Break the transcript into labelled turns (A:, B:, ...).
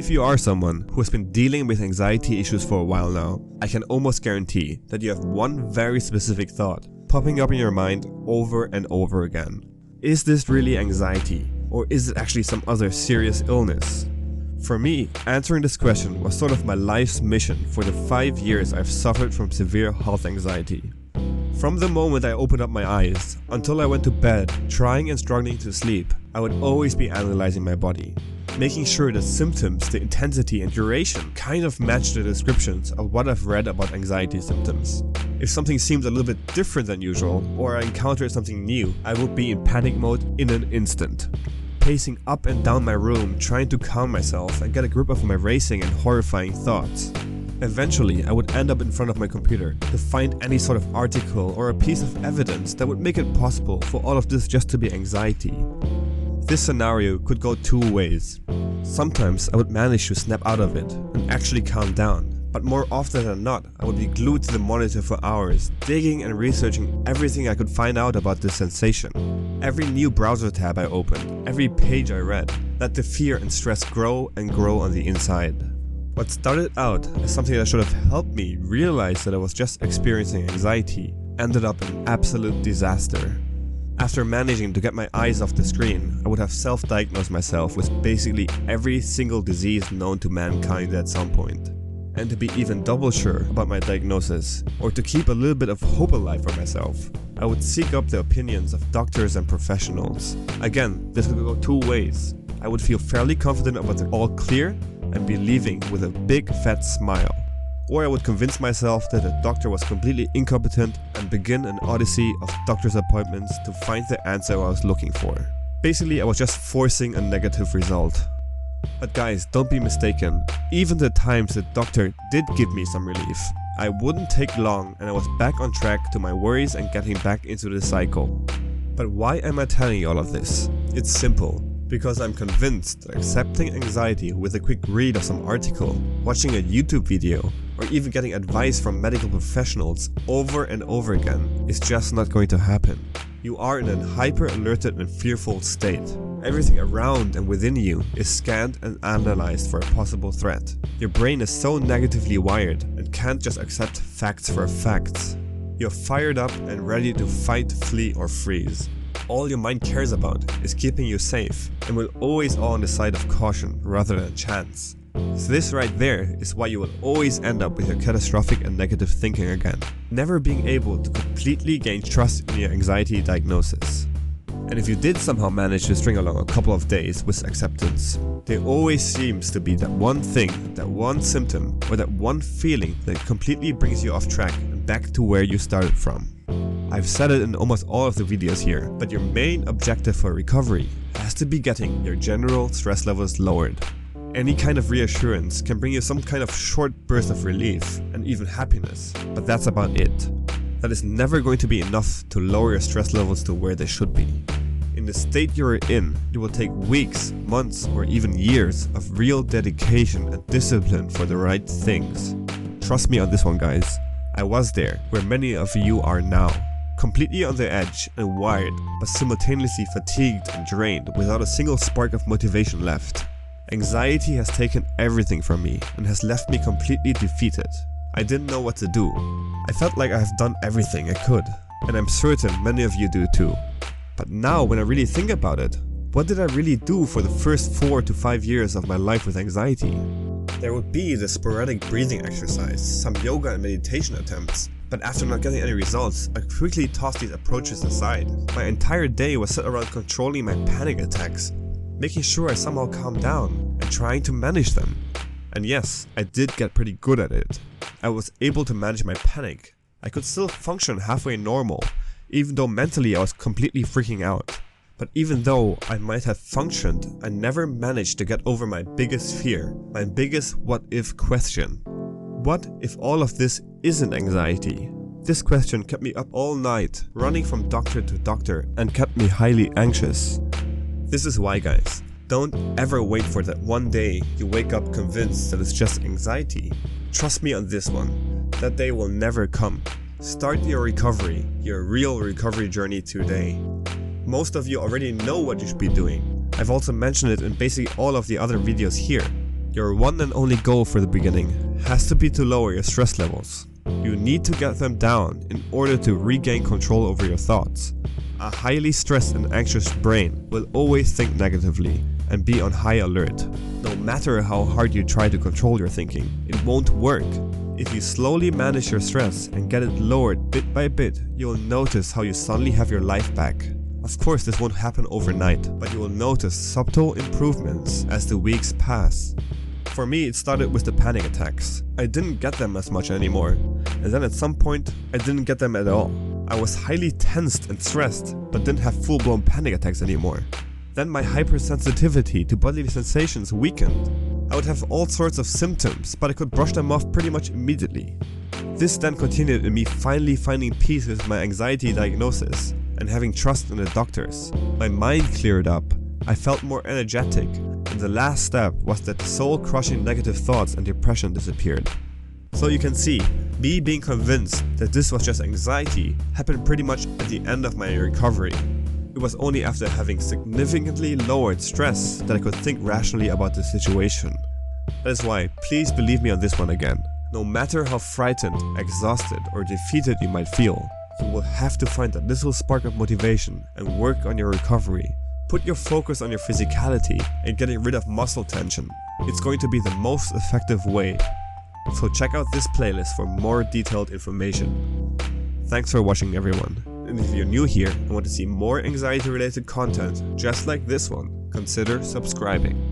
A: If you are someone who has been dealing with anxiety issues for a while now, I can almost guarantee that you have one very specific thought popping up in your mind over and over again. Is this really anxiety, or is it actually some other serious illness? For me, answering this question was sort of my life's mission for the 5 years I've suffered from severe health anxiety. From the moment I opened up my eyes until I went to bed, trying and struggling to sleep, I would always be analyzing my body, making sure the symptoms, the intensity and duration kind of match the descriptions of what I've read about anxiety symptoms. If something seemed a little bit different than usual, or I encountered something new, I would be in panic mode in an instant. Pacing up and down my room, trying to calm myself and get a grip of my racing and horrifying thoughts. Eventually, I would end up in front of my computer to find any sort of article or a piece of evidence that would make it possible for all of this just to be anxiety. This scenario could go two ways. Sometimes I would manage to snap out of it and actually calm down, but more often than not, I would be glued to the monitor for hours, digging and researching everything I could find out about this sensation. Every new browser tab I opened, every page I read, let the fear and stress grow and grow on the inside. What started out as something that should have helped me realize that I was just experiencing anxiety ended up an absolute disaster. After managing to get my eyes off the screen, I would have self-diagnosed myself with basically every single disease known to mankind at some point. And to be even double sure about my diagnosis, or to keep a little bit of hope alive for myself, I would seek up the opinions of doctors and professionals. Again, this could go two ways. I would feel fairly confident about the all clear and be leaving with a big fat smile. Or I would convince myself that the doctor was completely incompetent and begin an odyssey of doctor's appointments to find the answer I was looking for. Basically, I was just forcing a negative result. But guys, don't be mistaken, even the times the doctor did give me some relief, I wouldn't take long and I was back on track to my worries and getting back into the cycle. But why am I telling you all of this? It's simple. Because I'm convinced that accepting anxiety with a quick read of some article, watching a YouTube video, or even getting advice from medical professionals over and over again is just not going to happen. You are in a hyper-alerted and fearful state. Everything around and within you is scanned and analyzed for a possible threat. Your brain is so negatively wired and can't just accept facts for facts. You're fired up and ready to fight, flee or freeze. All your mind cares about is keeping you safe and will always err on the side of caution rather than chance. So this right there is why you will always end up with your catastrophic and negative thinking again, never being able to completely gain trust in your anxiety diagnosis. And if you did somehow manage to string along a couple of days with acceptance, there always seems to be that one thing, that one symptom, or that one feeling that completely brings you off track and back to where you started from. I've said it in almost all of the videos here, but your main objective for recovery has to be getting your general stress levels lowered. Any kind of reassurance can bring you some kind of short burst of relief and even happiness, but that's about it. That is never going to be enough to lower your stress levels to where they should be. In the state you're in, it will take weeks, months, or even years of real dedication and discipline for the right things. Trust me on this one, guys. I was there, where many of you are now. Completely on the edge and wired, but simultaneously fatigued and drained without a single spark of motivation left. Anxiety has taken everything from me and has left me completely defeated. I didn't know what to do. I felt like I have done everything I could, and I'm certain many of you do too. But now when I really think about it, what did I really do for the first 4 to 5 years of my life with anxiety? There would be the sporadic breathing exercise, some yoga and meditation attempts, but after not getting any results, I quickly tossed these approaches aside. My entire day was set around controlling my panic attacks, making sure I somehow calmed down and trying to manage them. And yes, I did get pretty good at it. I was able to manage my panic. I could still function halfway normal, even though mentally I was completely freaking out. But even though I might have functioned, I never managed to get over my biggest fear, my biggest what if question. What if all of this isn't anxiety? This question kept me up all night, running from doctor to doctor, and kept me highly anxious. This is why, guys, don't ever wait for that one day you wake up convinced that it's just anxiety. Trust me on this one, that day will never come. Start your recovery, your real recovery journey today. Most of you already know what you should be doing. I've also mentioned it in basically all of the other videos here. Your one and only goal for the beginning has to be to lower your stress levels. You need to get them down in order to regain control over your thoughts. A highly stressed and anxious brain will always think negatively and be on high alert. No matter how hard you try to control your thinking, it won't work. If you slowly manage your stress and get it lowered bit by bit, you will notice how you suddenly have your life back. Of course, this won't happen overnight, but you will notice subtle improvements as the weeks pass. For me, it started with the panic attacks. I didn't get them as much anymore, and then at some point, I didn't get them at all. I was highly tensed and stressed, but didn't have full-blown panic attacks anymore. Then my hypersensitivity to bodily sensations weakened. I would have all sorts of symptoms, but I could brush them off pretty much immediately. This then continued in me finally finding peace with my anxiety diagnosis and having trust in the doctors. My mind cleared up, I felt more energetic, and the last step was that soul-crushing negative thoughts and depression disappeared. So you can see, me being convinced that this was just anxiety happened pretty much at the end of my recovery. It was only after having significantly lowered stress that I could think rationally about the situation. That is why, please believe me on this one again. No matter how frightened, exhausted, or defeated you might feel, you will have to find that little spark of motivation and work on your recovery. Put your focus on your physicality and getting rid of muscle tension. It's going to be the most effective way. So check out this playlist for more detailed information. Thanks for watching, everyone. And if you're new here and want to see more anxiety-related content just like this one, consider subscribing.